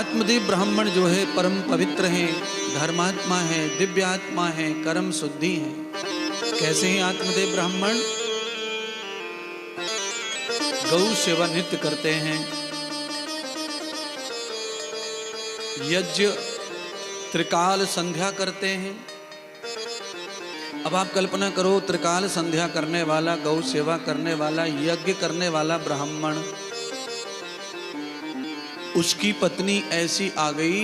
आत्मदेव ब्राह्मण जो है परम पवित्र हैं, धर्मात्मा है, दिव्यात्मा है, कर्म शुद्धि है। कैसे हैं आत्मदेव ब्राह्मण? गौ सेवा नित्य करते हैं, यज्ञ त्रिकाल संध्या करते हैं। अब आप कल्पना करो, त्रिकाल संध्या करने वाला, गौ सेवा करने वाला, यज्ञ करने वाला ब्राह्मण, उसकी पत्नी ऐसी आ गई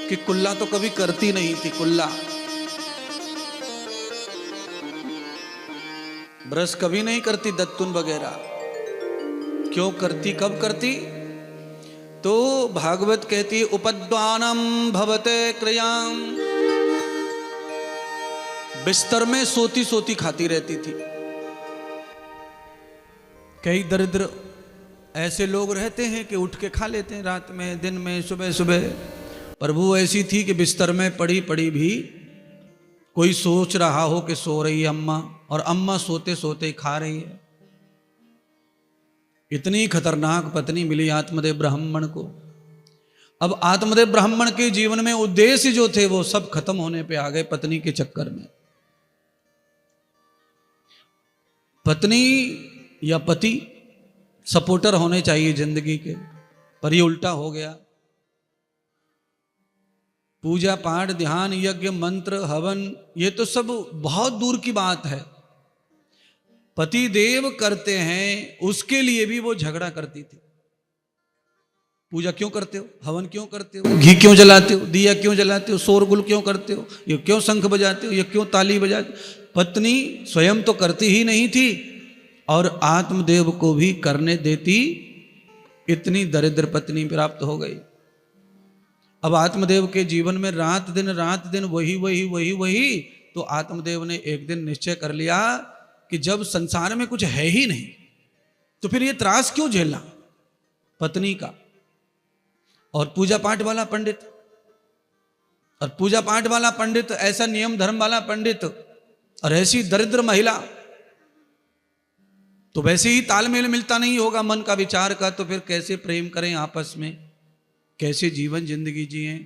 कि कुल्ला तो कभी करती नहीं थी। कुल्ला ब्रश कभी नहीं करती, दत्तुन वगैरह क्यों करती, कब करती? तो भागवत कहती है उपद्वानम भवते क्रियाम, बिस्तर में सोती सोती खाती रहती थी। कई दरिद्र ऐसे लोग रहते हैं कि उठ के खा लेते हैं रात में, दिन में, सुबह सुबह, पर वो ऐसी थी कि बिस्तर में पड़ी पड़ी भी कोई सोच रहा हो कि सो रही है अम्मा, और अम्मा सोते सोते खा रही है। इतनी खतरनाक पत्नी मिली आत्मदेव ब्राह्मण को। अब आत्मदेव ब्राह्मण के जीवन में उद्देश्य जो थे वो सब खत्म होने पे आ गए पत्नी के चक्कर में। पत्नी या पति सपोर्टर होने चाहिए जिंदगी के, पर ये उल्टा हो गया। पूजा पाठ, ध्यान, यज्ञ, मंत्र, हवन, ये तो सब बहुत दूर की बात है। पति देव करते हैं, उसके लिए भी वो झगड़ा करती थी। पूजा क्यों करते हो, हवन क्यों करते हो, घी क्यों जलाते हो, दिया क्यों जलाते हो, शोरगुल क्यों करते हो, ये क्यों शंख बजाते हो, ये क्यों ताली बजाते हो? पत्नी स्वयं तो करती ही नहीं थी और आत्मदेव को भी करने देती। इतनी दरिद्र पत्नी प्राप्त हो गई। अब आत्मदेव के जीवन में रात दिन वही वही वही वही। तो आत्मदेव ने एक दिन निश्चय कर लिया कि जब संसार में कुछ है ही नहीं तो फिर ये त्रास क्यों झेलना पत्नी का। और पूजा पाठ वाला पंडित, और पूजा पाठ वाला पंडित, ऐसा नियम धर्म वाला पंडित, और ऐसी दरिद्र महिला, तो वैसे ही तालमेल मिलता नहीं होगा मन का, विचार का, तो फिर कैसे प्रेम करें आपस में, कैसे जीवन जिंदगी जिए।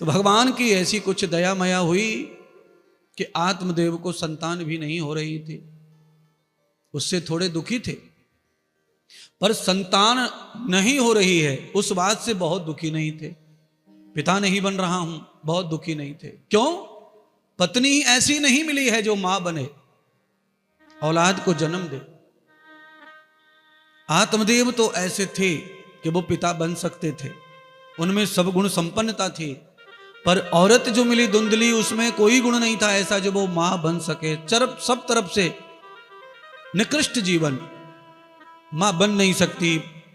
तो भगवान की ऐसी कुछ दया माया हुई कि आत्मदेव को संतान भी नहीं हो रही थी। उससे थोड़े दुखी थे, पर संतान नहीं हो रही है उस बात से बहुत दुखी नहीं थे। पिता नहीं बन रहा हूं, बहुत दुखी नहीं थे। क्यों? पत्नी ऐसी नहीं मिली है जो मां बने, औलाद को जन्म दे। आत्मदेव तो ऐसे थे कि वो पिता बन सकते थे, उनमें सब गुण संपन्नता थी, पर औरत जो मिली धुंधली, उसमें कोई गुण नहीं था ऐसा जो वो मां बन सके। सब तरफ से निकृष्ट जीवन, मां बन नहीं सकती,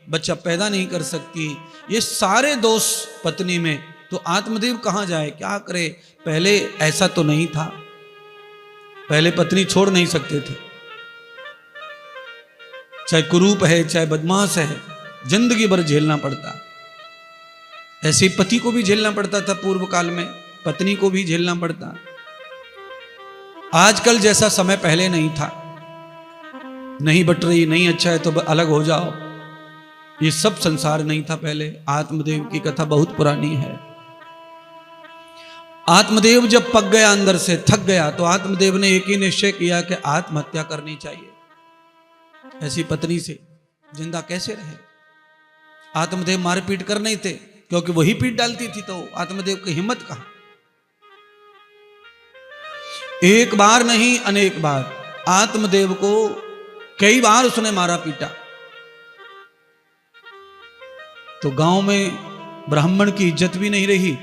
बच्चा पैदा नहीं कर सकती, ये सारे दोष पत्नी में। तो आत्मदेव कहां जाए, क्या करे? पहले ऐसा तो नहीं था, पहले पत्नी छोड़ नहीं सकते थे, चाहे कुरूप है, चाहे बदमाश है, जिंदगी भर झेलना पड़ता। ऐसे पति को भी झेलना पड़ता था पूर्व काल में, पत्नी को भी झेलना पड़ता। आजकल जैसा समय पहले नहीं था, नहीं बट रही, नहीं अच्छा है तो अलग हो जाओ, ये सब संसार नहीं था पहले। आत्मदेव की कथा बहुत पुरानी है। आत्मदेव जब पक गया, अंदर से थक गया, तो आत्मदेव ने एक ही निश्चय किया कि आत्महत्या करनी चाहिए। ऐसी पत्नी से जिंदा कैसे रहे? आत्मदेव मारपीट कर नहीं थे, क्योंकि वही पीट डालती थी, तो आत्मदेव की हिम्मत कहां। एक बार नहीं, अनेक बार आत्मदेव को कई बार उसने मारा पीटा। तो गांव में ब्राह्मण की इज्जत भी नहीं रही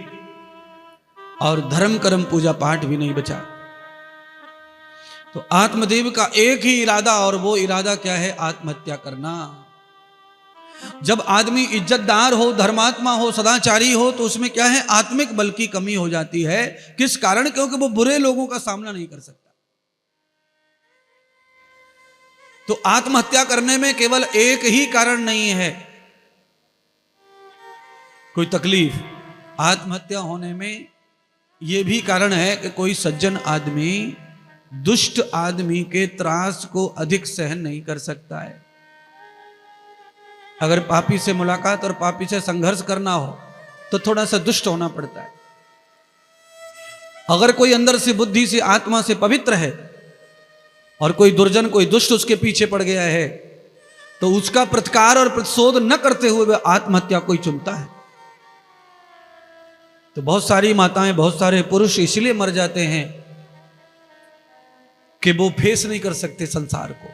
और धर्म कर्म पूजा पाठ भी नहीं बचा। तो आत्मदेव का एक ही इरादा, और वो इरादा क्या है? आत्महत्या करना। जब आदमी इज्जतदार हो, धर्मात्मा हो, सदाचारी हो, तो उसमें क्या है? आत्मिक बल की कमी हो जाती है। किस कारण? क्योंकि वो बुरे लोगों का सामना नहीं कर सकता। तो आत्महत्या करने में केवल एक ही कारण नहीं है कोई तकलीफ, आत्महत्या होने में यह भी कारण है कि कोई सज्जन आदमी दुष्ट आदमी के त्रास को अधिक सहन नहीं कर सकता है। अगर पापी से मुलाकात और पापी से संघर्ष करना हो तो थोड़ा सा दुष्ट होना पड़ता है। अगर कोई अंदर से बुद्धि से आत्मा से पवित्र है और कोई दुर्जन कोई दुष्ट उसके पीछे पड़ गया है तो उसका प्रतिकार और प्रतिशोध न करते हुए वह आत्महत्या कोई चुनता है। तो बहुत सारी माताएं बहुत सारे पुरुष इसलिए मर जाते हैं कि वो फेस नहीं कर सकते संसार को,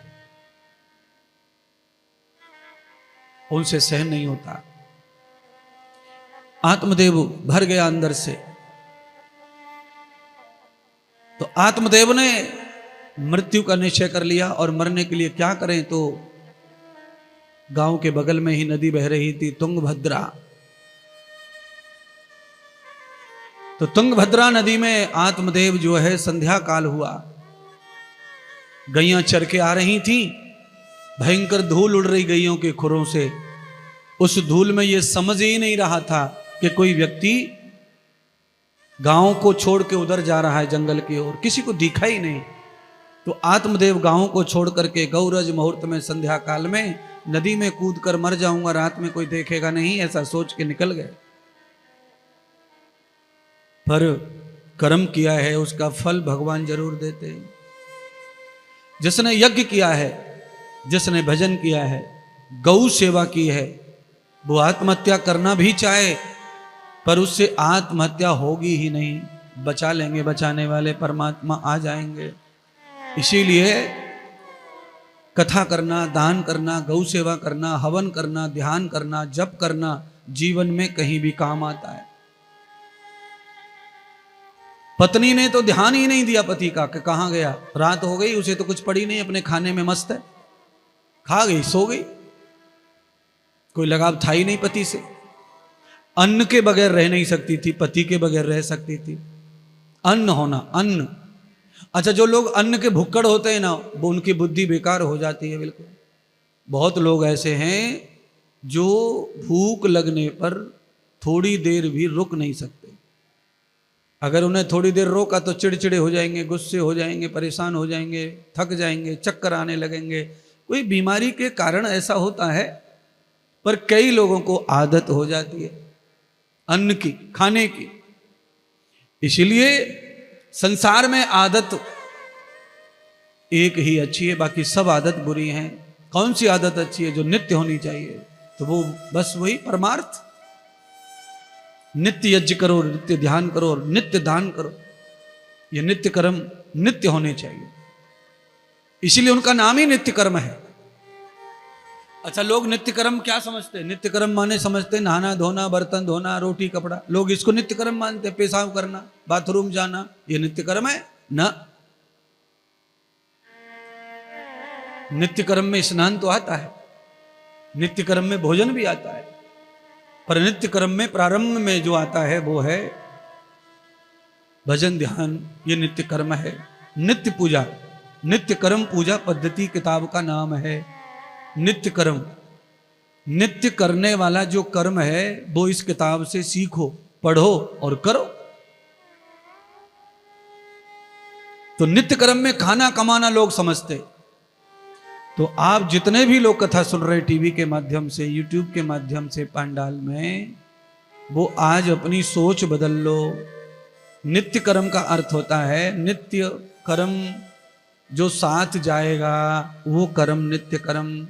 उनसे सहन नहीं होता। आत्मदेव भर गया अंदर से, तो आत्मदेव ने मृत्यु का निश्चय कर लिया और मरने के लिए क्या करें, तो गांव के बगल में ही नदी बह रही थी तुंगभद्रा। तो तुंगभद्रा नदी में आत्मदेव जो है संध्या काल हुआ, गैयां चर के आ रही थी, भयंकर धूल उड़ रही गैयों के खुरों से। उस धूल में ये समझ ही नहीं रहा था कि कोई व्यक्ति गांव को छोड़ के उधर जा रहा है जंगल की ओर, किसी को दिखा ही नहीं। तो आत्मदेव गांव को छोड़ करके गौरज मुहूर्त में संध्या काल में नदी में कूद कर मर जाऊंगा, रात में कोई देखेगा नहीं, ऐसा सोच के निकल गए। पर कर्म किया है उसका फल भगवान जरूर देते हैं। जिसने यज्ञ किया है, जिसने भजन किया है, गौ सेवा की है, वो आत्महत्या करना भी चाहे पर उससे आत्महत्या होगी ही नहीं, बचा लेंगे बचाने वाले परमात्मा आ जाएंगे। इसीलिए कथा करना, दान करना, गौ सेवा करना, हवन करना, ध्यान करना, जप करना जीवन में कहीं भी काम आता है। पत्नी ने तो ध्यान ही नहीं दिया पति का कि कहां गया, रात हो गई, उसे तो कुछ पड़ी नहीं, अपने खाने में मस्त है, खा गई सो गई, कोई लगाव था ही नहीं पति से। अन्न के बगैर रह नहीं सकती थी, पति के बगैर रह सकती थी। अन्न होना, अन्न। अच्छा, जो लोग अन्न के भुक्कड़ होते हैं ना, वो उनकी बुद्धि बेकार हो जाती है बिल्कुल। बहुत लोग ऐसे हैं जो भूख लगने पर थोड़ी देर भी रुक नहीं सकते। अगर उन्हें थोड़ी देर रोका तो चिड़चिड़े हो जाएंगे, गुस्से हो जाएंगे, परेशान हो जाएंगे, थक जाएंगे, चक्कर आने लगेंगे। कोई बीमारी के कारण ऐसा होता है, पर कई लोगों को आदत हो जाती है अन्न की, खाने की। इसलिए संसार में आदत एक ही अच्छी है, बाकी सब आदत बुरी हैं। कौन सी आदत अच्छी है? जो नित्य होनी चाहिए, तो वो बस वही परमार्थ। नित्य यज्ञ करो, नित्य ध्यान करो और नित्य दान करो, ये नित्य कर्म नित्य होने चाहिए। इसीलिए उनका नाम ही नित्य कर्म है। अच्छा, लोग नित्य कर्म क्या समझते हैं? नित्य कर्म माने समझते हैं नहाना धोना, बर्तन धोना, रोटी कपड़ा। लोग इसको नित्य कर्म मानते हैं। पेशाब करना, बाथरूम जाना, ये नित्य कर्म है ना? नित्य कर्म में स्नान तो आता है, नित्य कर्म में भोजन भी आता है, पर नित्य कर्म में प्रारंभ में जो आता है वो है भजन ध्यान। ये नित्य कर्म है। नित्य पूजा, नित्य कर्म पूजा पद्धति किताब का नाम है नित्य कर्म। नित्य करने वाला जो कर्म है वो इस किताब से सीखो, पढ़ो और करो। तो नित्य कर्म में खाना कमाना लोग समझते। तो आप जितने भी लोग कथा सुन रहे टीवी के माध्यम से, यूट्यूब के माध्यम से, पंडाल में, वो आज अपनी सोच बदल लो। नित्य कर्म का अर्थ होता है नित्य कर्म जो साथ जाएगा वो कर्म नित्य कर्म,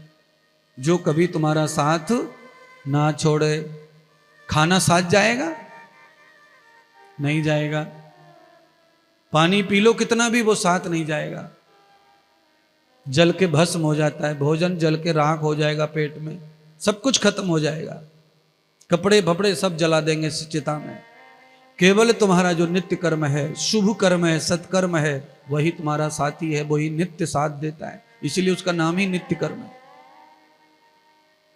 जो कभी तुम्हारा साथ ना छोड़े। खाना साथ जाएगा? नहीं जाएगा। पानी पी लो कितना भी, वो साथ नहीं जाएगा, जल के भस्म हो जाता है। भोजन जल के राख हो जाएगा, पेट में सब कुछ खत्म हो जाएगा, कपड़े भपड़े सब जला देंगे चिता में। केवल तुम्हारा जो नित्य कर्म है, शुभ कर्म है, सत्कर्म है, वही तुम्हारा साथी है, वही नित्य साथ देता है। इसीलिए उसका नाम ही नित्य कर्म है।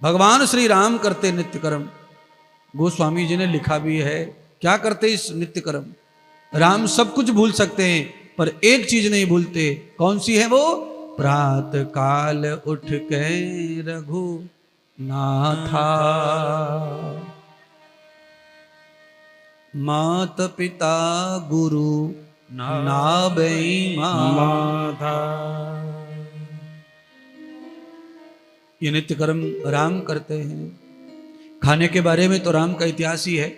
भगवान श्री राम करते नित्य कर्म, गोस्वामी जी ने लिखा भी है। क्या करते इस नित्य कर्म? राम सब कुछ भूल सकते हैं पर एक चीज नहीं भूलते। कौन सी है वो? प्रात काल उठ के रघु नाथा, मात पिता गुरु नाबई माधा। ये नित्य कर्म राम करते हैं। खाने के बारे में तो राम का इतिहास ही है।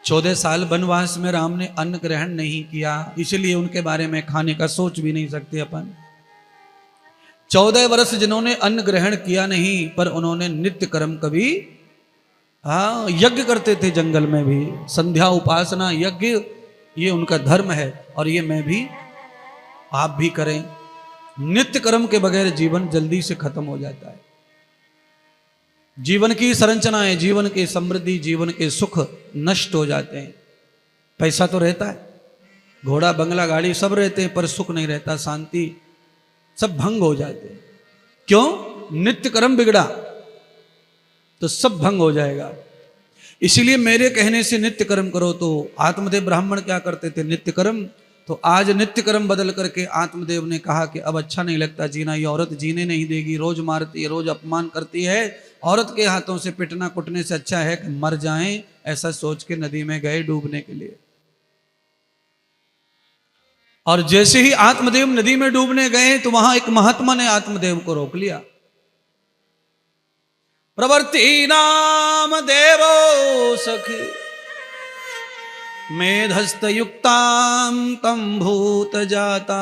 14 साल वनवास में राम ने अन्न ग्रहण नहीं किया, इसलिए उनके बारे में खाने का सोच भी नहीं सकते अपन। 14 वर्ष जिन्होंने अन्न ग्रहण किया नहीं, पर उन्होंने नित्य कर्म कभी यज्ञ करते थे जंगल में भी। संध्या उपासना यज्ञ ये उनका धर्म है, और ये मैं भी आप भी करें। नित्य कर्म के बगैर जीवन जल्दी से खत्म हो जाता है। जीवन की संरचनाएं, जीवन की समृद्धि, जीवन के सुख नष्ट हो जाते हैं। पैसा तो रहता है, घोड़ा बंगला गाड़ी सब रहते हैं, पर सुख नहीं रहता, शांति सब भंग हो जाते हैं। क्यों? नित्य कर्म बिगड़ा तो सब भंग हो जाएगा। इसीलिए मेरे कहने से नित्य कर्म करो। तो आत्मदेव ब्राह्मण क्या करते थे? नित्य कर्म। तो आज नित्य कर्म बदल करके आत्मदेव ने कहा कि अब अच्छा नहीं लगता जीना, ये औरत जीने नहीं देगी, रोज मारती है, रोज अपमान करती है, औरत के हाथों से पिटना कुटने से अच्छा है कि मर जाएं। ऐसा सोच के नदी में गए डूबने के लिए। और जैसे ही आत्मदेव नदी में डूबने गए तो वहां एक महात्मा ने आत्मदेव को रोक लिया। प्रवर्ति नाम देवो सखी मेधस्त युक्ताम तम भूत जाता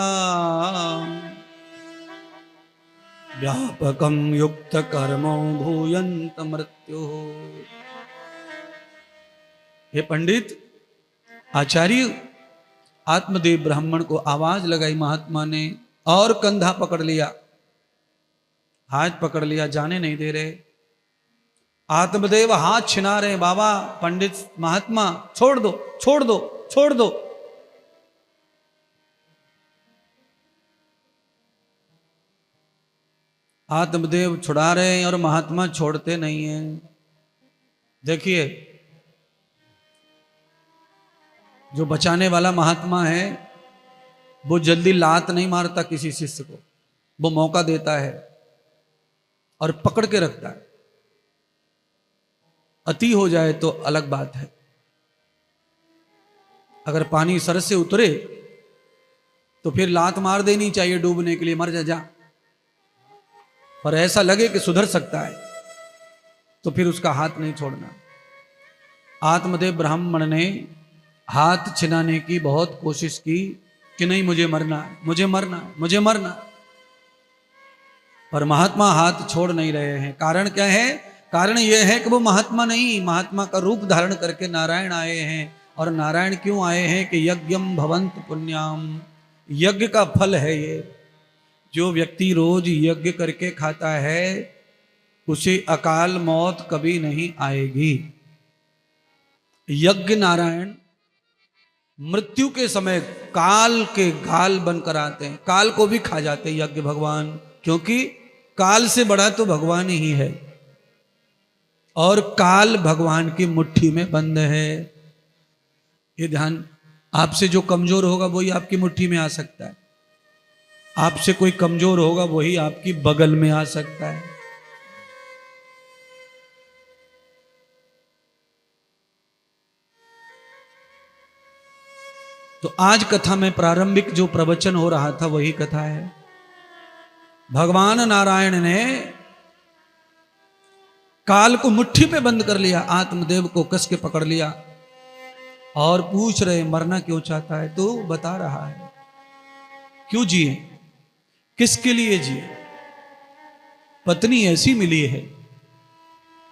व्यापकम युक्त कर्मो भूयंत मृत्यु। हे पंडित, आचार्य आत्मदेव ब्राह्मण को आवाज लगाई महात्मा ने, और कंधा पकड़ लिया, हाथ पकड़ लिया, जाने नहीं दे रहे। आत्मदेव हाथ छिना रहे, बाबा पंडित महात्मा छोड़ दो, छोड़ दो, छोड़ दो। आत्मदेव छुड़ा रहे हैं और महात्मा छोड़ते नहीं हैं। देखिए, जो बचाने वाला महात्मा है वो जल्दी लात नहीं मारता किसी शिष्य को, वो मौका देता है और पकड़ के रखता है। अति हो जाए तो अलग बात है। अगर पानी सर से उतरे तो फिर लात मार देनी चाहिए डूबने के लिए, मर जा जा। पर ऐसा लगे कि सुधर सकता है तो फिर उसका हाथ नहीं छोड़ना। आत्मदेव ब्राह्मण ने हाथ छिनाने की बहुत कोशिश की कि नहीं, मुझे मरना है, मुझे मरना है, मुझे मरना है। पर महात्मा हाथ छोड़ नहीं रहे हैं। कारण क्या है? कारण यह है कि वो महात्मा नहीं, महात्मा का रूप धारण करके नारायण आए हैं। और नारायण क्यों आए हैं? कि यज्ञम भवंत पुण्याम, यज्ञ का फल है ये। जो व्यक्ति रोज यज्ञ करके खाता है उसे अकाल मौत कभी नहीं आएगी। यज्ञ नारायण मृत्यु के समय काल के गाल बनकर आते हैं, काल को भी खा जाते हैं यज्ञ भगवान, क्योंकि काल से बड़ा तो भगवान ही है और काल भगवान की मुट्ठी में बंद है। ये ध्यान, आपसे जो कमजोर होगा वही आपकी मुट्ठी में आ सकता है, आपसे कोई कमजोर होगा वही आपकी बगल में आ सकता है। तो आज कथा में प्रारंभिक जो प्रवचन हो रहा था वही कथा है। भगवान नारायण ने काल को मुट्ठी पे बंद कर लिया, आत्मदेव को कस के पकड़ लिया और पूछ रहे मरना क्यों चाहता है? तो बता रहा है क्यों जिए, किसके लिए जिए। पत्नी ऐसी मिली है,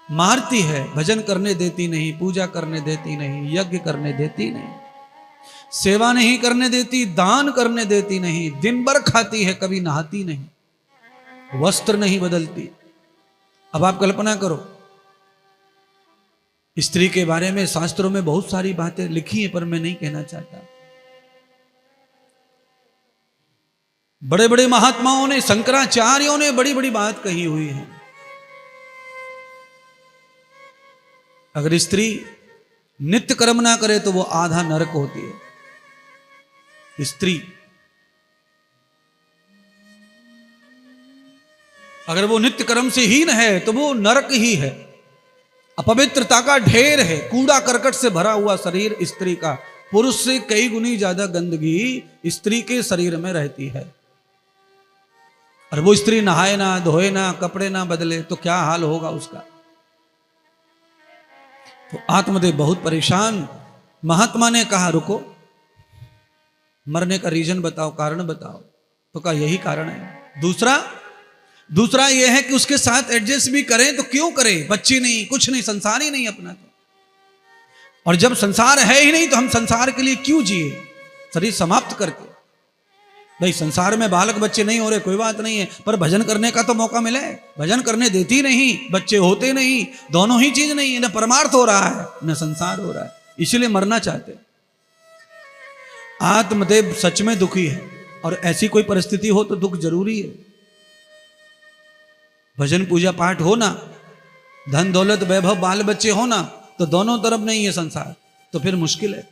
मारती है, भजन करने देती नहीं, पूजा करने देती नहीं, यज्ञ करने देती नहीं, सेवा नहीं करने देती, दान करने देती नहीं, दिन भर खाती है, कभी नहाती नहीं, वस्त्र नहीं बदलती। अब आप कल्पना करो, स्त्री के बारे में शास्त्रों में बहुत सारी बातें लिखी हैं, पर मैं नहीं कहना चाहता। बड़े बड़े महात्माओं ने, शंकराचार्यों ने बड़ी बड़ी बात कही हुई है। अगर स्त्री नित्य कर्म ना करे तो वो आधा नरक होती है। स्त्री अगर वो नित्य कर्म से हीन है तो वो नरक ही है, अपवित्रता का ढेर है, कूड़ा करकट से भरा हुआ शरीर स्त्री का। पुरुष से कई गुनी ज्यादा गंदगी स्त्री के शरीर में रहती है। और वो स्त्री नहाए ना, धोए ना, कपड़े ना बदले तो क्या हाल होगा उसका। तो आत्मदेव बहुत परेशान। महात्मा ने कहा रुको, मरने का रीजन बताओ, कारण बताओ। तो कहा यही कारण है। दूसरा यह है कि उसके साथ एडजस्ट भी करें तो क्यों करें, बच्ची नहीं, कुछ नहीं, संसार ही नहीं अपना तो। और जब संसार है ही नहीं तो हम संसार के लिए क्यों जिए, शरीर समाप्त करके। भाई संसार में बालक बच्चे नहीं हो रहे कोई बात नहीं है, पर भजन करने का तो मौका मिले। भजन करने देती नहीं, बच्चे होते नहीं, दोनों ही चीज नहीं है, न परमार्थ हो रहा है न संसार हो रहा है, इसलिए मरना चाहते। आत्मदेव सच में दुखी है, और ऐसी कोई परिस्थिति हो तो दुख जरूरी है। भजन पूजा पाठ होना, धन दौलत वैभव बाल बच्चे होना, तो दोनों तरफ नहीं है संसार, तो फिर मुश्किल है।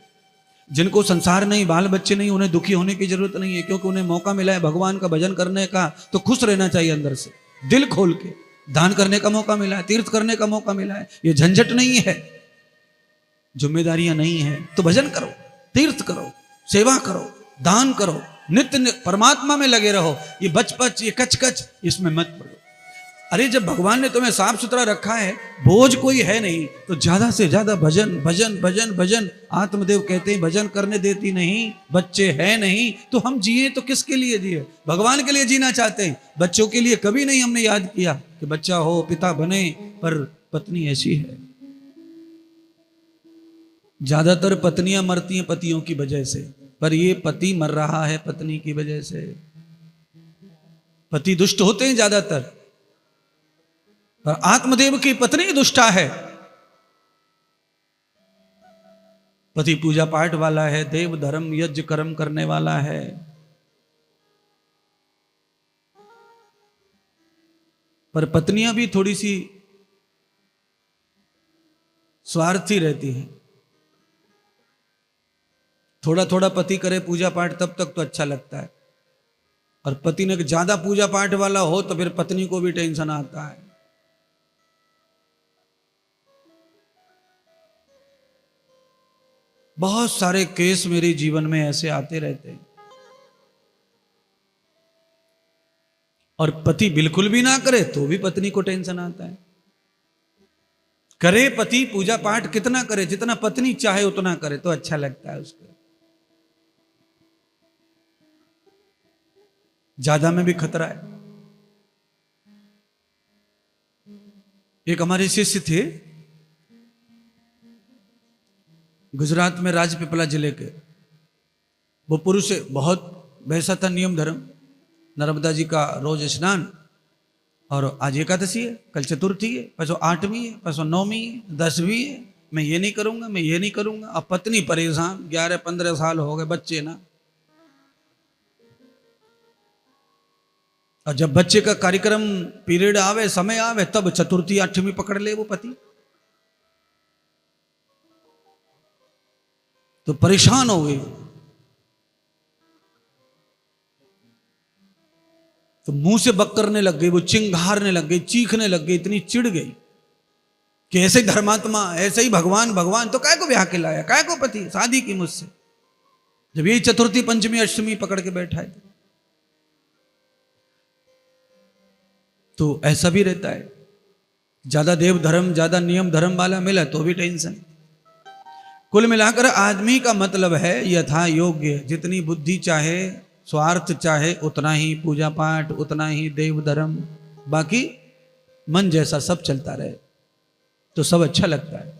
जिनको संसार नहीं, बाल बच्चे नहीं, उन्हें दुखी होने की जरूरत नहीं है, क्योंकि उन्हें मौका मिला है भगवान का भजन करने का, तो खुश रहना चाहिए अंदर से, दिल खोल के। दान करने का मौका मिला है, तीर्थ करने का मौका मिला है, ये झंझट नहीं है, जिम्मेदारियां नहीं है, तो भजन करो, तीर्थ करो, सेवा करो, दान करो, नित्य परमात्मा में लगे रहो। ये बच ये कच कच इसमें मत पड़ो। अरे जब भगवान ने तुम्हें साफ सुथरा रखा है, बोझ कोई है नहीं, तो ज्यादा से ज्यादा भजन भजन भजन भजन। आत्मदेव कहते हैं भजन करने देती नहीं, बच्चे हैं नहीं, तो हम जिए तो किसके लिए जिए, भगवान के लिए जीना चाहते हैं। बच्चों के लिए कभी नहीं हमने याद किया कि बच्चा हो, पिता बने, पर पत्नी ऐसी है। ज्यादातर पत्नियां मरती हैं पतियों की वजह से, पर ये पति मर रहा है पत्नी की वजह से। पति दुष्ट होते हैं ज्यादातर, पर आत्मदेव की पत्नी दुष्टा है। पति पूजा पाठ वाला है, देव धर्म यज्ञ कर्म करने वाला है, पर पत्नियां भी थोड़ी सी स्वार्थी रहती हैं। थोड़ा थोड़ा पति करे पूजा पाठ तब तक तो अच्छा लगता है, और पति ने ज्यादा पूजा पाठ वाला हो तो फिर पत्नी को भी टेंशन आता है। बहुत सारे केस मेरे जीवन में ऐसे आते रहते हैं। और पति बिल्कुल भी ना करे तो भी पत्नी को टेंशन आता है। करे पति पूजा पाठ कितना करे, जितना पत्नी चाहे उतना करे तो अच्छा लगता है उसको। ज्यादा में भी खतरा है। एक हमारे शिष्य थे गुजरात में, राजपीपला जिले के, वो पुरुष बहुत वैसा था, नियम धर्म, नर्मदा जी का रोज स्नान, और आज एकादशी है, कल चतुर्थी है, परसों 8वीं है, परसों 9वीं है, 10वीं है, मैं ये नहीं करूंगा, मैं ये नहीं करूंगा। अब पत्नी परेशान, 11-15 साल हो गए, बच्चे ना। और जब बच्चे का कार्यक्रम पीरियड आवे, समय आवे, तब चतुर्थी 8वीं पकड़ ले वो पति, तो परेशान हो गई। तो मुंह से बक करने लग गई, वो चिंघारने लग गई, चीखने लग गई, इतनी चिढ़ गई कि ऐसे ही धर्मात्मा, ऐसे ही भगवान, भगवान तो काय को ब्याह के लाया, काय को पति शादी की मुझसे, जब यही चतुर्थी पंचमी अष्टमी पकड़ के बैठा है। तो ऐसा भी रहता है, ज्यादा देव धर्म, ज्यादा नियम धर्म वाला मिला तो भी टेंशन। कुल मिलाकर आदमी का मतलब है यथा योग्य, जितनी बुद्धि चाहे, स्वार्थ चाहे, उतना ही पूजा पाठ, उतना ही देव धर्म, बाकी मन जैसा सब चलता रहे तो सब अच्छा लगता है।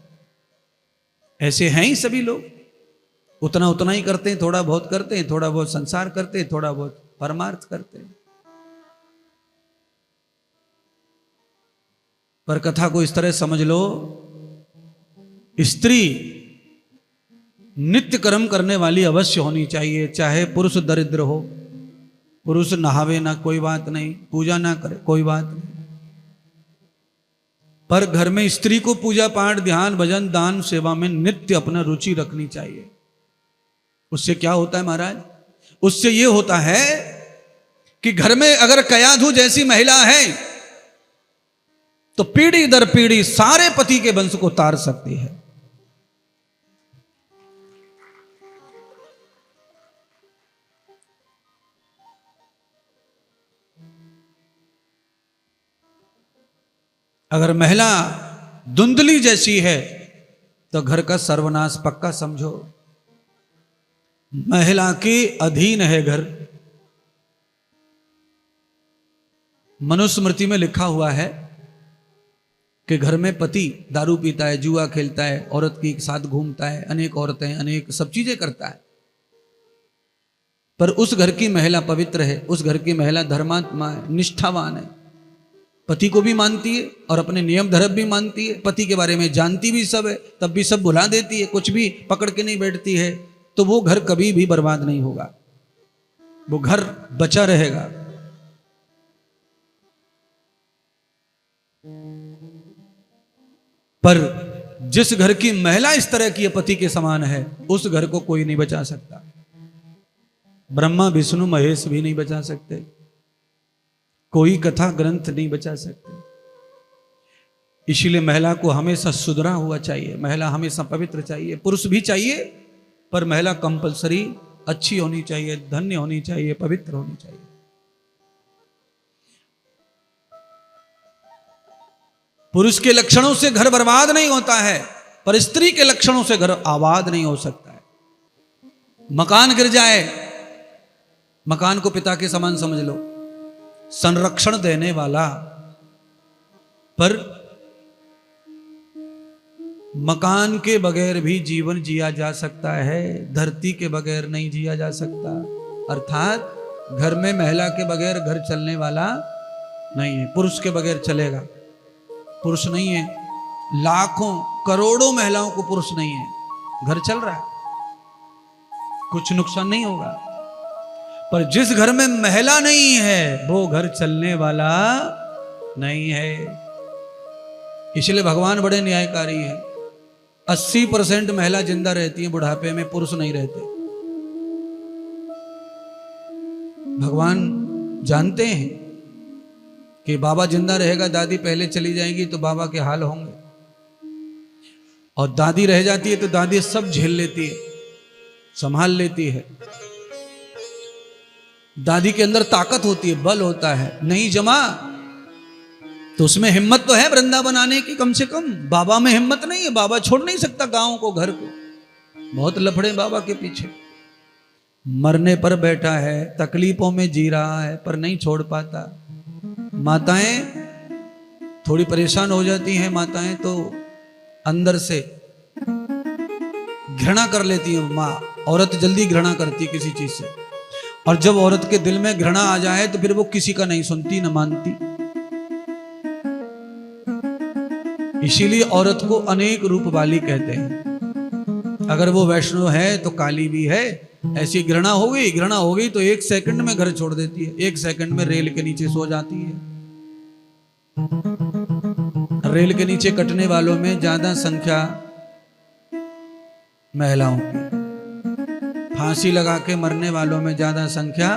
ऐसे हैं ही सभी लोग, उतना उतना ही करते हैं, थोड़ा बहुत करते हैं, थोड़ा बहुत संसार करते हैं, थोड़ा बहुत परमार्थ करते हैं। पर कथा को इस तरह समझ लो, स्त्री नित्य कर्म करने वाली अवश्य होनी चाहिए, चाहे पुरुष दरिद्र हो, पुरुष नहावे ना कोई बात नहीं, पूजा ना करे कोई बात नहीं, पर घर में स्त्री को पूजा पाठ, ध्यान, भजन, दान, सेवा में नित्य अपना रुचि रखनी चाहिए। उससे क्या होता है महाराज? उससे यह होता है कि घर में अगर कयाधु जैसी महिला है तो पीढ़ी दर पीढ़ी सारे पति के वंश को तार सकती है। अगर महिला धुंधली जैसी है तो घर का सर्वनाश पक्का समझो। महिला के अधीन है घर। मनुस्मृति में लिखा हुआ है कि घर में पति दारू पीता है, जुआ खेलता है, औरत के साथ घूमता है, अनेक औरतें, अनेक सब चीजें करता है, पर उस घर की महिला पवित्र है, उस घर की महिला धर्मात्मा है, निष्ठावान है, पति को भी मानती है और अपने नियम धर्म भी मानती है, पति के बारे में जानती भी सब है, तब भी सब भुला देती है, कुछ भी पकड़ के नहीं बैठती है, तो वो घर कभी भी बर्बाद नहीं होगा, वो घर बचा रहेगा। पर जिस घर की महिला इस तरह की पति के समान है, उस घर को कोई नहीं बचा सकता। ब्रह्मा विष्णु महेश भी नहीं बचा सकते, कोई कथा ग्रंथ नहीं बचा सकते। इसलिए महिला को हमेशा सुधरा हुआ चाहिए, महिला हमेशा पवित्र चाहिए। पुरुष भी चाहिए, पर महिला कंपलसरी अच्छी होनी चाहिए, धन्य होनी चाहिए, पवित्र होनी चाहिए। पुरुष के लक्षणों से घर बर्बाद नहीं होता है, पर स्त्री के लक्षणों से घर आबाद नहीं हो सकता है। मकान गिर जाए, मकान को पिता के समान समझ लो, संरक्षण देने वाला, पर मकान के बगैर भी जीवन जिया जा सकता है, धरती के बगैर नहीं जिया जा सकता। अर्थात घर में महिला के बगैर घर चलने वाला नहीं है। पुरुष के बगैर चलेगा, पुरुष नहीं है, लाखों करोड़ों महिलाओं को पुरुष नहीं है, घर चल रहा है, कुछ नुकसान नहीं होगा। पर जिस घर में महिला नहीं है वो घर चलने वाला नहीं है। इसलिए भगवान बड़े न्यायकारी हैं। 80% महिला जिंदा रहती है बुढ़ापे में, पुरुष नहीं रहते। भगवान जानते हैं कि बाबा जिंदा रहेगा, दादी पहले चली जाएगी तो बाबा के हाल होंगे, और दादी रह जाती है तो दादी सब झेल लेती है, संभाल लेती है। दादी के अंदर ताकत होती है, बल होता है, नहीं जमा तो उसमें हिम्मत तो है वृंदावन आने की, कम से कम। बाबा में हिम्मत नहीं है, बाबा छोड़ नहीं सकता गांव को, घर को, बहुत लफड़े बाबा के पीछे। मरने पर बैठा है, तकलीफों में जी रहा है, पर नहीं छोड़ पाता। माताएं थोड़ी परेशान हो जाती हैं, माताएं तो अंदर से घृणा कर लेती है। माँ, औरत जल्दी घृणा करती किसी चीज से, और जब औरत के दिल में घृणा आ जाए तो फिर वो किसी का नहीं सुनती, न मानती। इसीलिए औरत को अनेक रूप वाली कहते हैं। अगर वो वैष्णव है तो काली भी है। ऐसी घृणा हो गई तो 1 सेकंड में घर छोड़ देती है, 1 सेकंड में रेल के नीचे सो जाती है। रेल के नीचे कटने वालों में ज्यादा संख्या महिलाओं की, फांसी लगा के मरने वालों में ज्यादा संख्या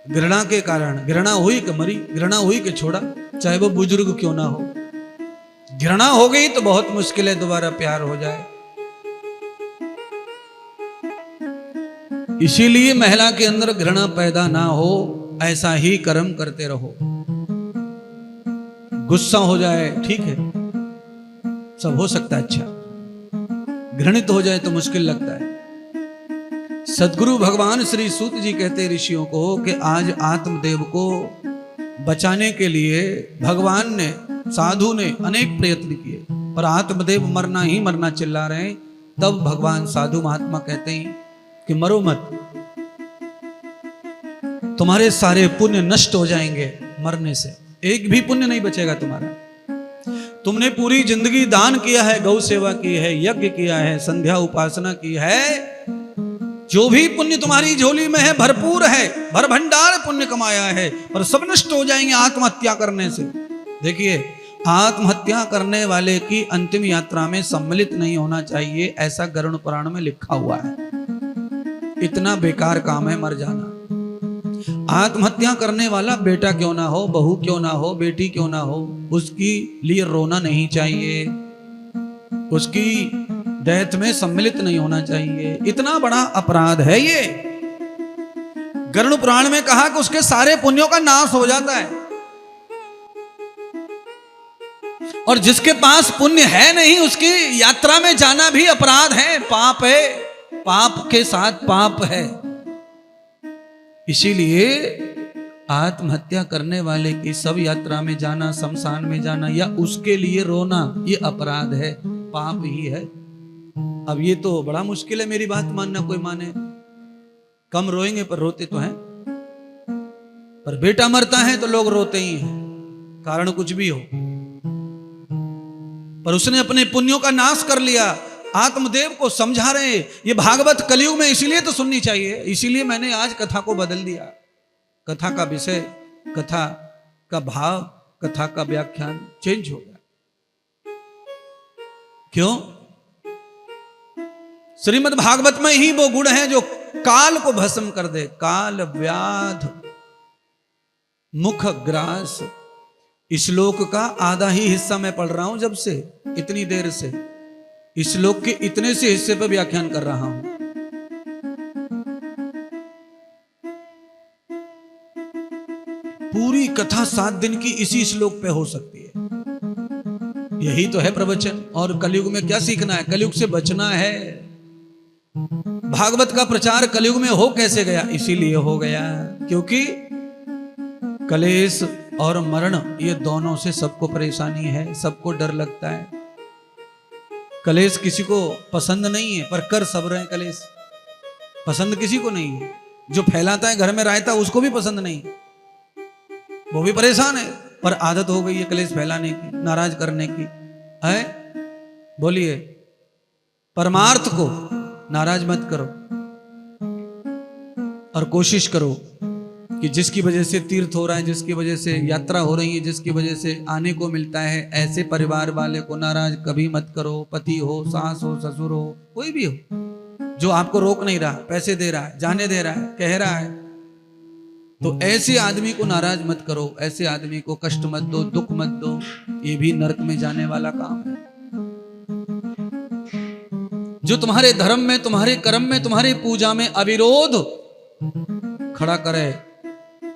घृणा के कारण। घृणा हुई कि मरी, घृणा हुई कि छोड़ा, चाहे वो बुजुर्ग क्यों ना हो। घृणा हो गई तो बहुत मुश्किल है दोबारा प्यार हो जाए। इसीलिए महिला के अंदर घृणा पैदा ना हो, ऐसा ही कर्म करते रहो। गुस्सा हो जाए ठीक है, सब हो सकता है, अच्छा, घृणित हो जाए तो मुश्किल लगता है। सदगुरु भगवान श्री सूत जी कहते ऋषियों को कि आज आत्मदेव को बचाने के लिए भगवान ने, साधु ने अनेक प्रयत्न किए, पर आत्मदेव मरना ही मरना चिल्ला रहे हैं। तब भगवान साधु महात्मा कहते हैं कि मरो मत, तुम्हारे सारे पुण्य नष्ट हो जाएंगे मरने से, एक भी पुण्य नहीं बचेगा तुम्हारा। तुमने पूरी जिंदगी दान किया है, गौ सेवा की है, यज्ञ किया है, संध्या उपासना की है, जो भी पुण्य तुम्हारी झोली में है भरपूर है, भर भंडार पुण्य कमाया है, पर सब नष्ट हो जाएंगे आत्महत्या करने से। देखिए, आत्महत्या करने वाले की अंतिम यात्रा में सम्मिलित नहीं होना चाहिए, ऐसा गरुड़ पुराण में लिखा हुआ है। इतना बेकार काम है मर जाना। आत्महत्या करने वाला बेटा क्यों ना हो, बहू क्यों ना हो, बेटी क्यों ना हो, उसकी लिए रोना नहीं चाहिए, उसकी डेथ में सम्मिलित नहीं होना चाहिए। इतना बड़ा अपराध है ये। गरुड़ पुराण में कहा कि उसके सारे पुण्यों का नाश हो जाता है। और जिसके पास पुण्य है नहीं, उसकी यात्रा में जाना भी अपराध है, पाप है, पाप के साथ पाप है। इसीलिए आत्महत्या करने वाले की सब यात्रा में जाना, शमशान में जाना या उसके लिए रोना, ये अपराध है, पाप ही है। अब ये तो बड़ा मुश्किल है मेरी बात मानना, कोई माने। कम रोएंगे पर रोते तो हैं। पर बेटा मरता है तो लोग रोते ही हैं, कारण कुछ भी हो। पर उसने अपने पुण्यों का नाश कर लिया। आत्मदेव को समझा रहे, ये भागवत कलयुग में इसीलिए तो सुननी चाहिए, इसीलिए मैंने आज कथा को बदल दिया। कथा का विषय, कथा का भाव, कथा का व्याख्यान चेंज हो गया। क्यों? श्रीमद् भागवत में ही वो गुण है जो काल को भस्म कर दे। काल, व्याध, मुख ग्रास। इस श्लोक का आधा ही हिस्सा मैं पढ़ रहा हूं, जब से इतनी देर से इस श्लोक के इतने से हिस्से पर व्याख्यान कर रहा हूं। पूरी कथा 7 दिन की इसी श्लोक पे हो सकती है। यही तो है प्रवचन। और कलयुग में क्या सीखना है? कलयुग से बचना है। भागवत का प्रचार कलयुग में हो कैसे गया? इसीलिए हो गया क्योंकि कलेश और मरण, ये दोनों से सबको परेशानी है, सबको डर लगता है। कलेश किसी को पसंद नहीं है, पर कर सब रहे। कलेश पसंद किसी को नहीं है। जो फैलाता है घर में रायता, उसको भी पसंद नहीं, वो भी परेशान है। पर आदत हो गई है कलेश फैलाने की, नाराज करने की। है, बोलिए, परमार्थ को नाराज मत करो और कोशिश करो कि जिसकी वजह से तीर्थ हो रहा है, जिसकी वजह से यात्रा हो रही है, जिसकी वजह से आने को मिलता है, ऐसे परिवार वाले को नाराज कभी मत करो। पति हो, सास हो, ससुर हो, कोई भी हो, जो आपको रोक नहीं रहा, पैसे दे रहा है, जाने दे रहा है, कह रहा है, तो ऐसे आदमी को नाराज मत करो, ऐसे आदमी को कष्ट मत दो, दुख मत दो। ये भी नरक में जाने वाला काम है। जो तुम्हारे धर्म में, तुम्हारे कर्म में, तुम्हारी पूजा में अविरोध खड़ा करे,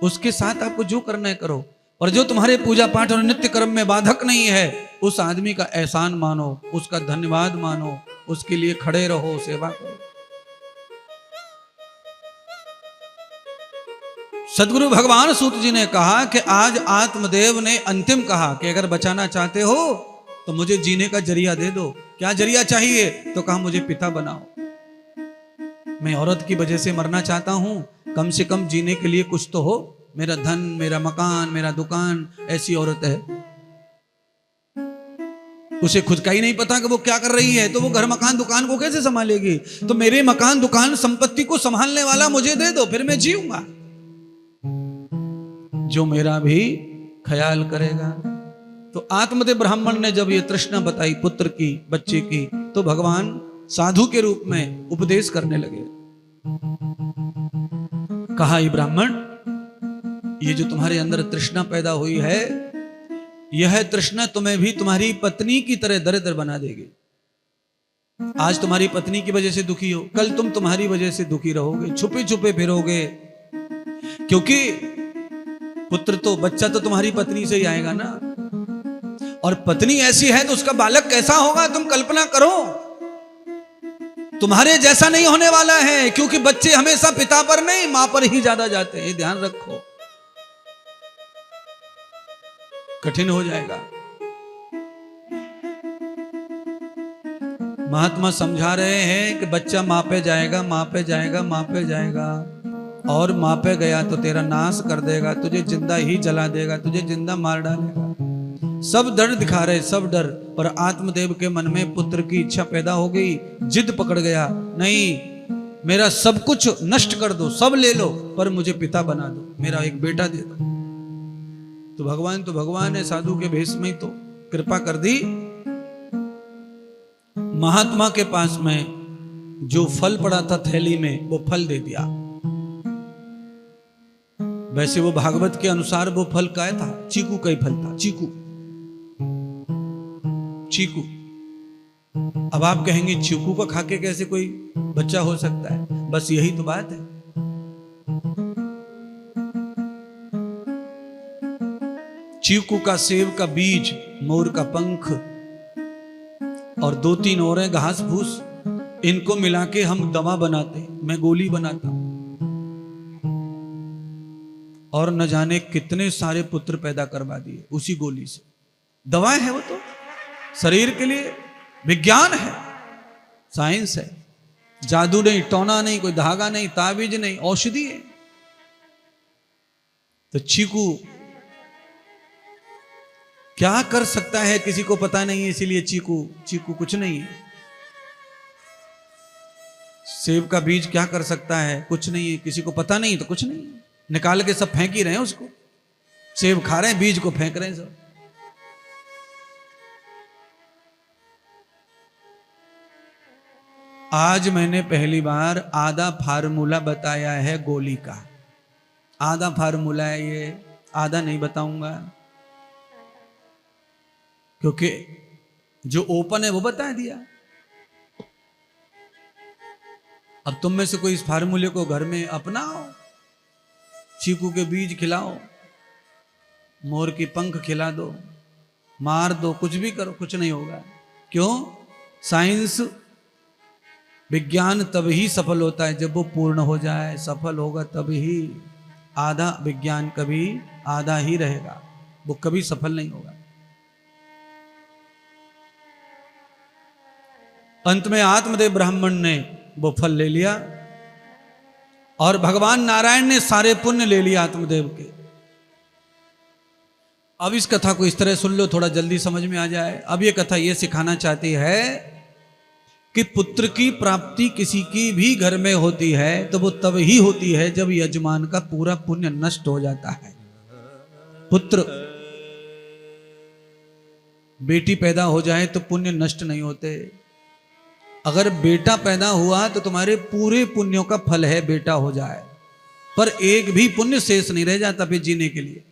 उसके साथ आपको जो करना है करो। और जो तुम्हारे पूजा पाठ और नित्य कर्म में बाधक नहीं है, उस आदमी का एहसान मानो, उसका धन्यवाद मानो, उसके लिए खड़े रहो, सेवा करो। सदगुरु भगवान सूत जी ने कहा कि आज आत्मदेव ने अंतिम कहा कि अगर बचाना चाहते हो तो मुझे जीने का जरिया दे दो। क्या जरिया चाहिए? तो कहा मुझे पिता बनाओ। मैं औरत की वजह से मरना चाहता हूं, कम से कम जीने के लिए कुछ तो हो। मेरा धन, मेरा मकान, मेरा दुकान, ऐसी औरत है, उसे खुद का ही नहीं पता कि वो क्या कर रही है, तो वो घर मकान दुकान को कैसे संभालेगी? तो मेरे मकान दुकान संपत्ति को संभालने वाला मुझे दे दो, फिर मैं जीऊंगा, जो मेरा भी ख्याल करेगा। तो आत्मदेव ब्राह्मण ने जब ये तृष्णा बताई पुत्र की, बच्चे की, तो भगवान साधु के रूप में उपदेश करने लगे। कहा, ये ब्राह्मण, ये जो तुम्हारे अंदर तृष्णा पैदा हुई है, यह तृष्णा तुम्हें भी तुम्हारी पत्नी की तरह दरिद्र बना देगी। आज तुम्हारी पत्नी की वजह से दुखी हो, कल तुम तुम्हारी वजह से दुखी रहोगे, छुपे छुपे फिरोगे। क्योंकि पुत्र तो, बच्चा तो तुम्हारी पत्नी से ही आएगा ना। और पत्नी ऐसी है तो उसका बालक कैसा होगा, तुम कल्पना करो। तुम्हारे जैसा नहीं होने वाला है, क्योंकि बच्चे हमेशा पिता पर नहीं, मां पर ही ज्यादा जाते हैं। ये ध्यान रखो, कठिन हो जाएगा। महात्मा समझा रहे हैं कि बच्चा मां पे जाएगा, मां पे जाएगा, मां पे जाएगा, और मां पे गया तो तेरा नाश कर देगा, तुझे जिंदा ही जला देगा, तुझे जिंदा मार डालेगा। सब डर दिखा रहे, सब डर। पर आत्मदेव के मन में पुत्र की इच्छा पैदा हो गई, जिद पकड़ गया, नहीं, मेरा सब कुछ नष्ट कर दो, सब ले लो, पर मुझे पिता बना दो, मेरा एक बेटा दे दो। तो भगवान है, साधु के भेष में तो कृपा कर दी। महात्मा के पास में जो फल पड़ा था थैली में, वो फल दे दिया। वैसे वो भागवत के अनुसार वो फल क्या था? चीकू का ही फल था, चीकू। चीकू। अब आप कहेंगे चीकू को खाके कैसे कोई बच्चा हो सकता है? बस यही तो बात है। चीकू का, सेब का बीज मोर का पंख और 2-3 और घास फूस, इनको मिला के हम दवा बनाते, मैं गोली बनाता और न जाने कितने सारे पुत्र पैदा करवा दिए उसी गोली से। दवा है वो, तो शरीर के लिए विज्ञान है, साइंस है। जादू नहीं, टोना नहीं, कोई धागा नहीं, ताबीज नहीं, औषधि है। तो चीकू क्या कर सकता है किसी को पता नहीं है, इसीलिए चीकू कुछ नहीं है। सेब का बीज क्या कर सकता है, कुछ नहीं है, किसी को पता नहीं तो कुछ नहीं है। निकाल के सब फेंक ही रहे हैं उसको, सेब खा रहे हैं, बीज को फेंक रहे हैं सब। आज मैंने पहली बार आधा फार्मूला बताया है गोली का। आधा फार्मूला है ये, आधा नहीं बताऊंगा, क्योंकि जो ओपन है वो बता दिया। अब तुम में से कोई इस फार्मूले को घर में अपनाओ, चीकू के बीज खिलाओ, मोर की पंख खिला दो, मार दो, कुछ भी करो, कुछ नहीं होगा। क्यों? साइंस, विज्ञान तभी सफल होता है जब वो पूर्ण हो जाए, सफल होगा तभी। आधा विज्ञान कभी आधा ही रहेगा, वो कभी सफल नहीं होगा। अंत में आत्मदेव ब्राह्मण ने वो फल ले लिया और भगवान नारायण ने सारे पुण्य ले लिया आत्मदेव के। अब इस कथा को इस तरह सुन लो, थोड़ा जल्दी समझ में आ जाए। अब ये कथा ये सिखाना चाहती है कि पुत्र की प्राप्ति किसी की भी घर में होती है तो वो तब ही होती है जब यजमान का पूरा पुण्य नष्ट हो जाता है। पुत्र, बेटी पैदा हो जाए तो पुण्य नष्ट नहीं होते। अगर बेटा पैदा हुआ तो तुम्हारे पूरे पुण्यों का फल है, बेटा हो जाए, पर एक भी पुण्य शेष नहीं रह जाता फिर जीने के लिए।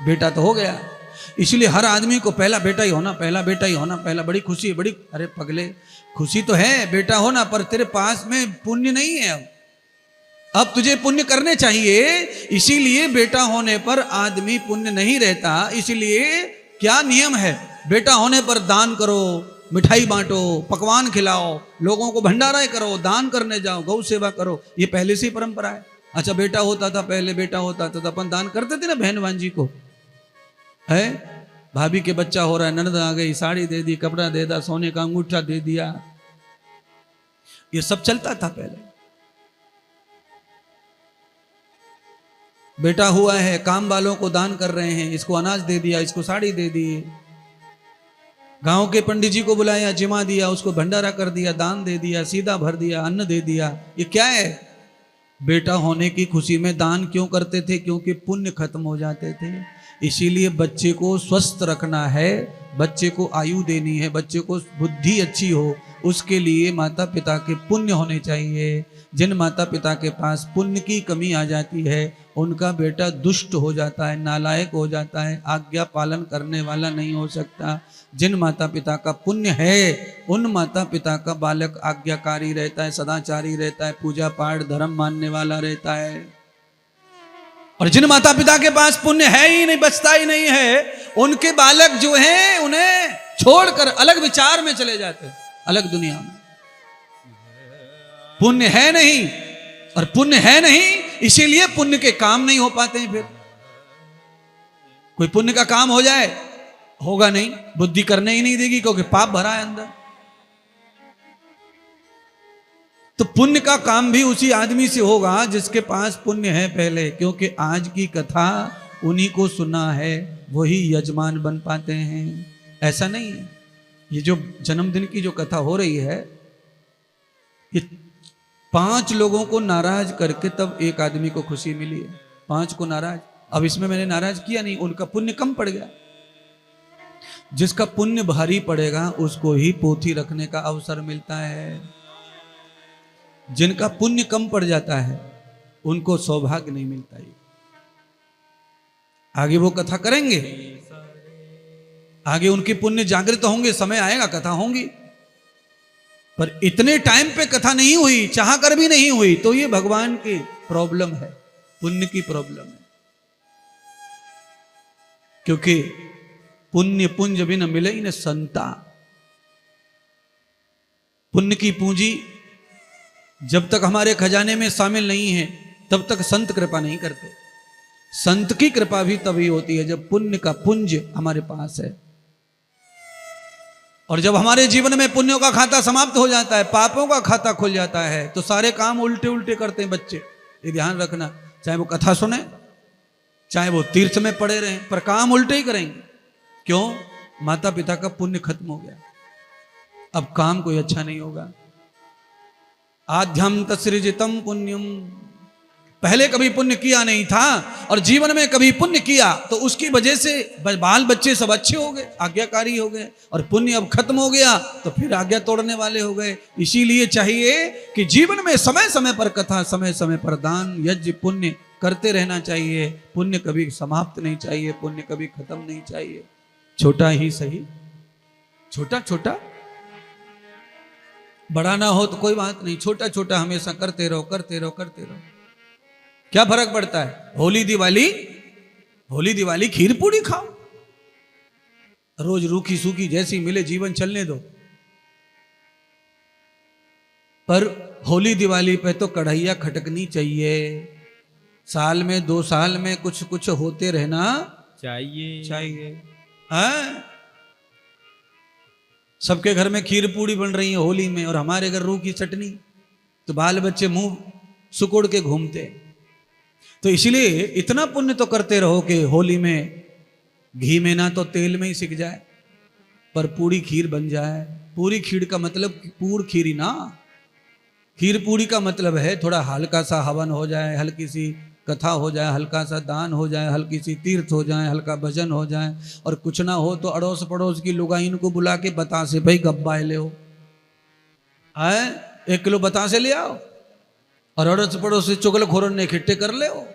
बेटा तो हो गया, इसलिए हर आदमी को पहला बेटा ही होना, पहला बेटा ही होना, पहला। बड़ी खुशी है, बड़ी, अरे पगले, खुशी तो है बेटा होना, पर तेरे पास में पुण्य नहीं है। अब तुझे पुण्य करने चाहिए, इसीलिए बेटा होने पर आदमी पुण्य नहीं रहता। इसीलिए क्या नियम है, बेटा होने पर दान करो, मिठाई बांटो, पकवान खिलाओ, लोगों को भंडारा करो, दान करने जाओ, गौ सेवा करो, ये पहले से ही परंपरा है। अच्छा, बेटा होता था, पहले बेटा होता था तो अपन दान करते थे ना बहन भांजी को, है? भाभी के बच्चा हो रहा है, ननद आ गई, साड़ी दे दी, कपड़ा दे दिया, सोने का अंगूठा दे दिया, ये सब चलता था पहले। बेटा हुआ है, काम वालों को दान कर रहे हैं, इसको अनाज दे दिया, इसको साड़ी दे दी, गांव के पंडित जी को बुलाया, जिमा दिया, उसको भंडारा कर दिया, दान दे दिया, सीधा भर दिया, अन्न दे दिया। ये क्या है? बेटा होने की खुशी में दान क्यों करते थे? क्योंकि पुण्य खत्म हो जाते थे। इसीलिए बच्चे को स्वस्थ रखना है, बच्चे को आयु देनी है, बच्चे को बुद्धि अच्छी हो, उसके लिए माता पिता के पुण्य होने चाहिए। जिन माता पिता के पास पुण्य की कमी आ जाती है, उनका बेटा दुष्ट हो जाता है, नालायक हो जाता है, आज्ञा पालन करने वाला नहीं हो सकता। जिन माता पिता का पुण्य है, उन माता पिता का बालक आज्ञाकारी रहता है, सदाचारी रहता है, पूजा पाठ धर्म मानने वाला रहता है। और जिन माता पिता के पास पुण्य है ही नहीं, बचता ही नहीं है, उनके बालक जो हैं उन्हें छोड़कर अलग विचार में चले जाते, अलग दुनिया में। पुण्य है नहीं, और पुण्य है नहीं इसीलिए पुण्य के काम नहीं हो पाते हैं। फिर कोई पुण्य का काम हो जाए, होगा नहीं, बुद्धि करने ही नहीं देगी, क्योंकि पाप भरा है अंदर। तो पुण्य का काम भी उसी आदमी से होगा जिसके पास पुण्य है पहले, क्योंकि आज की कथा उन्हीं को सुना है, वही यजमान बन पाते हैं। ऐसा नहीं है, ये जो जन्मदिन की जो कथा हो रही है, ये 5 लोगों को नाराज करके तब एक आदमी को खुशी मिली है। 5 को नाराज, अब इसमें मैंने नाराज किया नहीं, उनका पुण्य कम पड़ गया। जिसका पुण्य भारी पड़ेगा उसको ही पोथी रखने का अवसर मिलता है। जिनका पुण्य कम पड़ जाता है उनको सौभाग्य नहीं मिलता है। आगे वो कथा करेंगे, आगे उनके पुण्य जागृत होंगे, समय आएगा कथा होंगी, पर इतने टाइम पे कथा नहीं हुई, चाह कर भी नहीं हुई, तो ये भगवान की प्रॉब्लम है, पुण्य की प्रॉब्लम है। क्योंकि पुण्य पुंज बिन मिले न संता। पुण्य की पूंजी जब तक हमारे खजाने में शामिल नहीं है तब तक संत कृपा नहीं करते। संत की कृपा भी तभी होती है जब पुण्य का पुंज हमारे पास है। और जब हमारे जीवन में पुण्यों का खाता समाप्त हो जाता है, पापों का खाता खुल जाता है, तो सारे काम उल्टे उल्टे करते हैं बच्चे। ये ध्यान रखना, चाहे वो कथा सुने, चाहे वो तीर्थ में पड़े रहें, पर काम उल्टे ही करेंगे। क्यों? माता पिता का पुण्य खत्म हो गया, अब काम कोई अच्छा नहीं होगा। आद्यम तत्सृजितम पुण्यम, पहले कभी पुण्य किया नहीं था और जीवन में कभी पुण्य किया तो उसकी वजह से बाल बच्चे सब अच्छे हो गए, आज्ञाकारी हो गए, और पुण्य अब खत्म हो गया तो फिर आज्ञा तोड़ने वाले हो गए। इसीलिए चाहिए कि जीवन में समय समय पर कथा, समय समय पर दान, यज्ञ, पुण्य करते रहना चाहिए। पुण्य कभी समाप्त नहीं चाहिए, पुण्य कभी खत्म नहीं चाहिए। छोटा ही सही, छोटा छोटा, बड़ा ना हो तो कोई बात नहीं, छोटा छोटा हमेशा करते रहो, करते रहो, करते रहो। क्या फर्क पड़ता है? होली दिवाली खीर पूड़ी खाओ, रोज रूखी सूखी जैसी मिले जीवन चलने दो। पर होली दिवाली पे तो कढ़ैया खटकनी चाहिए। साल में 2 साल में कुछ कुछ होते रहना चाहिए। हाँ, सबके घर में खीर पूड़ी बन रही है होली में और हमारे घर रूखी चटनी, तो बाल बच्चे मुंह सुकोड़ के घूमते। तो इसलिए इतना पुण्य तो करते रहो कि होली में घी में ना तो तेल में ही सिक जाए, पर पूरी खीर बन जाए। पूरी खीर का मतलब पूर खीरी ना, खीर पूरी का मतलब है थोड़ा हल्का सा हवन हो जाए, हल्की सी कथा हो जाए, हल्का सा दान हो जाए, हल्की सी तीर्थ हो जाए, हल्का भजन हो जाए, और कुछ ना हो तो अड़ोस पड़ोस की लुगाइन को बुला के बतासे, भाई गब्बा ले हो, 1 किलो बतासे ले आओ, और अड़ोस पड़ोस से चुगल खोरन ने इकट्ठे कर ले हो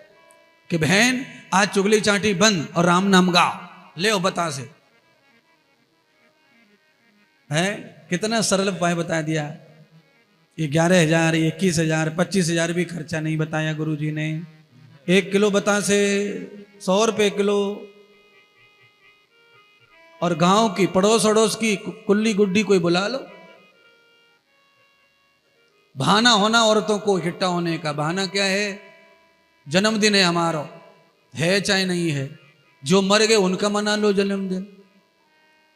कि बहन आज चुगली चाटी बंद और राम नाम गाओ, ले हो बतासे। है कितना सरल उपाय बता दिया। ये 11,000, 21,000, 25,000 भी खर्चा नहीं बताया गुरुजी ने। 1 किलो बतासे 100 रुपए किलो, और गांव की पड़ोस अड़ोस की कुल्ली गुड्डी कोई बुला लो। बहाना होना औरतों को इकट्ठा होने का, बहाना क्या है? जन्मदिन है हमारा, है चाहे नहीं है, जो मर गए उनका मना लो जन्मदिन।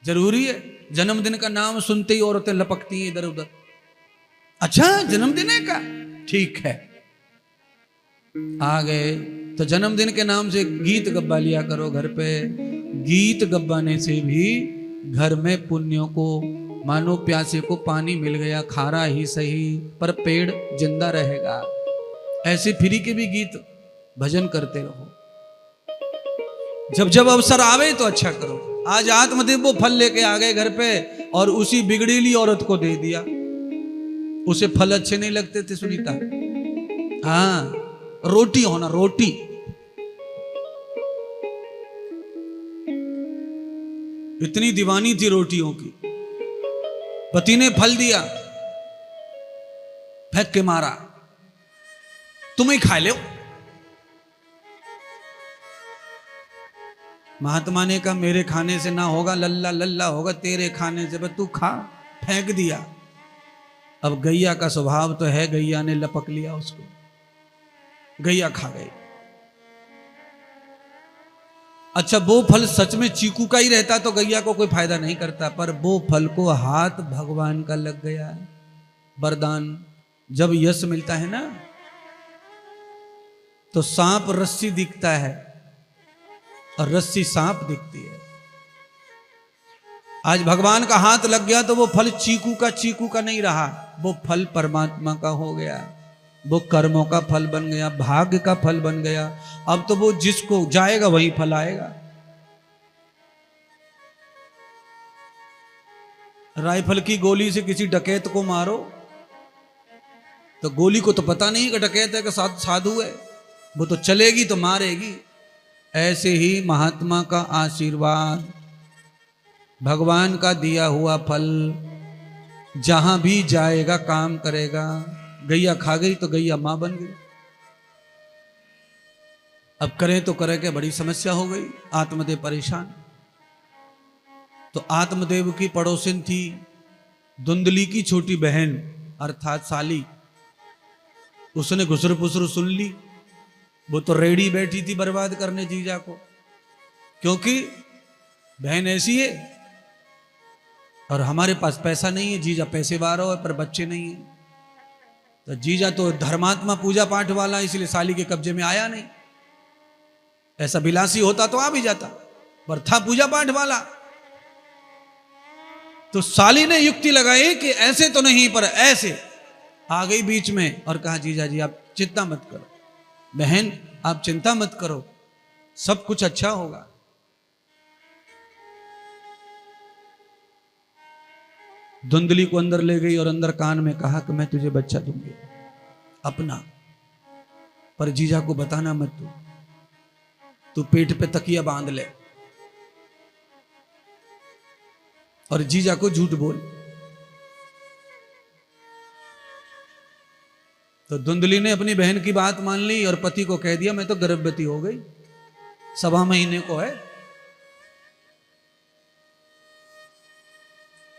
जरूरी है? जन्मदिन का नाम सुनते ही औरतें लपकती हैं इधर उधर। अच्छा जन्मदिन है का, ठीक है, आ गए तो जन्मदिन के नाम से गीत गब्बा लिया करो घर पे। गीत गब्बाने से भी घर में पुण्यों को, मानो प्यासे को पानी मिल गया, खारा ही सही पर पेड़ जिंदा रहेगा। ऐसे फ्री के भी गीत भजन करते रहो। जब जब अवसर आवे तो अच्छा करो। आज आत्मदेव वो फल लेके आ गए घर पे और उसी बिगड़ीली औरत को दे दिया। उसे फल अच्छे नहीं लगते थे सुनीता। हाँ, रोटी होना, रोटी। इतनी दीवानी थी रोटियों की। पति ने फल दिया, फेंक के मारा, तुम ही खा लो। महात्मा ने कहा मेरे खाने से ना होगा, लल्ला लल्ला होगा तेरे खाने से, बस तू खा। फेंक दिया। अब गैया का स्वभाव तो है, गैया ने लपक लिया उसको, गैया खा गई। अच्छा वो फल सच में चीकू का ही रहता तो गैया को कोई फायदा नहीं करता, पर वो फल को हाथ भगवान का लग गया। वरदान। जब यश मिलता है ना तो सांप रस्सी दिखता है और रस्सी सांप दिखती है। आज भगवान का हाथ लग गया तो वो फल चीकू का नहीं रहा, वो फल परमात्मा का हो गया, वो कर्मों का फल बन गया, भाग्य का फल बन गया। अब तो वो जिसको जाएगा वही फल आएगा। राइफल की गोली से किसी डकैत को मारो तो गोली को तो पता नहीं कि डकैत है कि साधु है, वो तो चलेगी तो मारेगी। ऐसे ही महात्मा का आशीर्वाद, भगवान का दिया हुआ फल जहां भी जाएगा काम करेगा। गैया खा गई तो गैया मां बन गई। अब करें तो करें क्या, बड़ी समस्या हो गई। आत्मदेव परेशान। तो आत्मदेव की पड़ोसिन थी धुंधली की छोटी बहन अर्थात साली। उसने घुसर पुसर सुन ली। वो तो रेडी बैठी थी बर्बाद करने जीजा को, क्योंकि बहन ऐसी है और हमारे पास पैसा नहीं है, जीजा पैसे वाला है पर बच्चे नहीं है। तो जीजा तो धर्मात्मा पूजा पाठ वाला, इसलिए साली के कब्जे में आया नहीं। ऐसा बिलासी होता तो आ भी जाता, पर था पूजा पाठ वाला। तो साली ने युक्ति लगाई कि ऐसे तो नहीं पर ऐसे, आ गई बीच में और कहा जीजा जी आप चिंता मत करो, बहन आप चिंता मत करो, सब कुछ अच्छा होगा। धुंधली को अंदर ले गई और अंदर कान में कहा कि मैं तुझे बच्चा दूंगी अपना, पर जीजा को बताना मत, तू पेट पे तकिया बांध ले और जीजा को झूठ बोल। तो धुंधली ने अपनी बहन की बात मान ली और पति को कह दिया मैं तो गर्भवती हो गई, 7 महीने को है।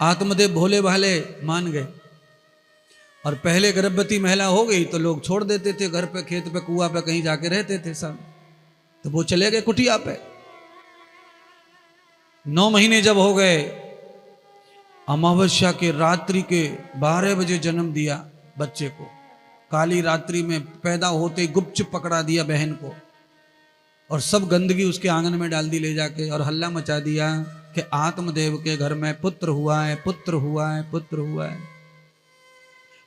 आत्मदेव भोले भाले मान गए और पहले गर्भवती महिला हो गई तो लोग छोड़ देते थे घर पे, खेत पे, कुआं पे, कहीं जाके रहते थे सब। तो वो चले गए कुटिया पे। 9 महीने जब हो गए, अमावस्या के रात्रि के 12 बजे जन्म दिया बच्चे को। काली रात्रि में पैदा होते गुपचुप पकड़ा दिया बहन को और सब गंदगी उसके आंगन में डाल दी ले जाके और हल्ला मचा दिया कि आत्मदेव के घर में पुत्र हुआ है, पुत्र हुआ है, पुत्र हुआ है।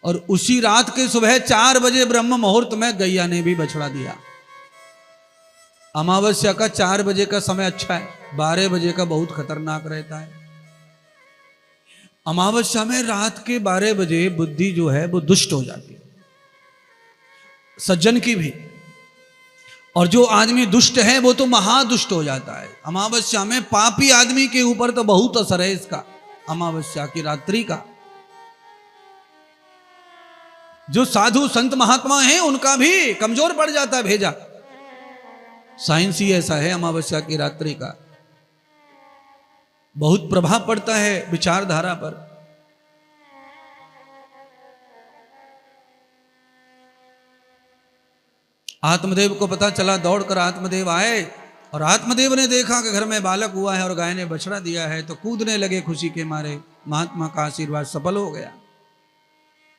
और उसी रात के सुबह 4 बजे ब्रह्म मुहूर्त में गैया ने भी बछड़ा दिया। अमावस्या का 4 बजे का समय अच्छा है, 12 बजे का बहुत खतरनाक रहता है। अमावस्या में रात के 12 बजे बुद्धि जो है वो दुष्ट हो जाती है, सज्जन की भी, और जो आदमी दुष्ट है वो तो महादुष्ट हो जाता है। अमावस्या में पापी आदमी के ऊपर तो बहुत असर है इसका, अमावस्या की रात्रि का। जो साधु संत महात्मा हैं उनका भी कमजोर पड़ जाता है भेजा। साइंस ही ऐसा है, अमावस्या की रात्रि का बहुत प्रभाव पड़ता है विचारधारा पर। आत्मदेव को पता चला, दौड़कर आत्मदेव आए और आत्मदेव ने देखा कि घर में बालक हुआ है और गाय ने बछड़ा दिया है, तो कूदने लगे खुशी के मारे। महात्मा का आशीर्वाद सफल हो गया।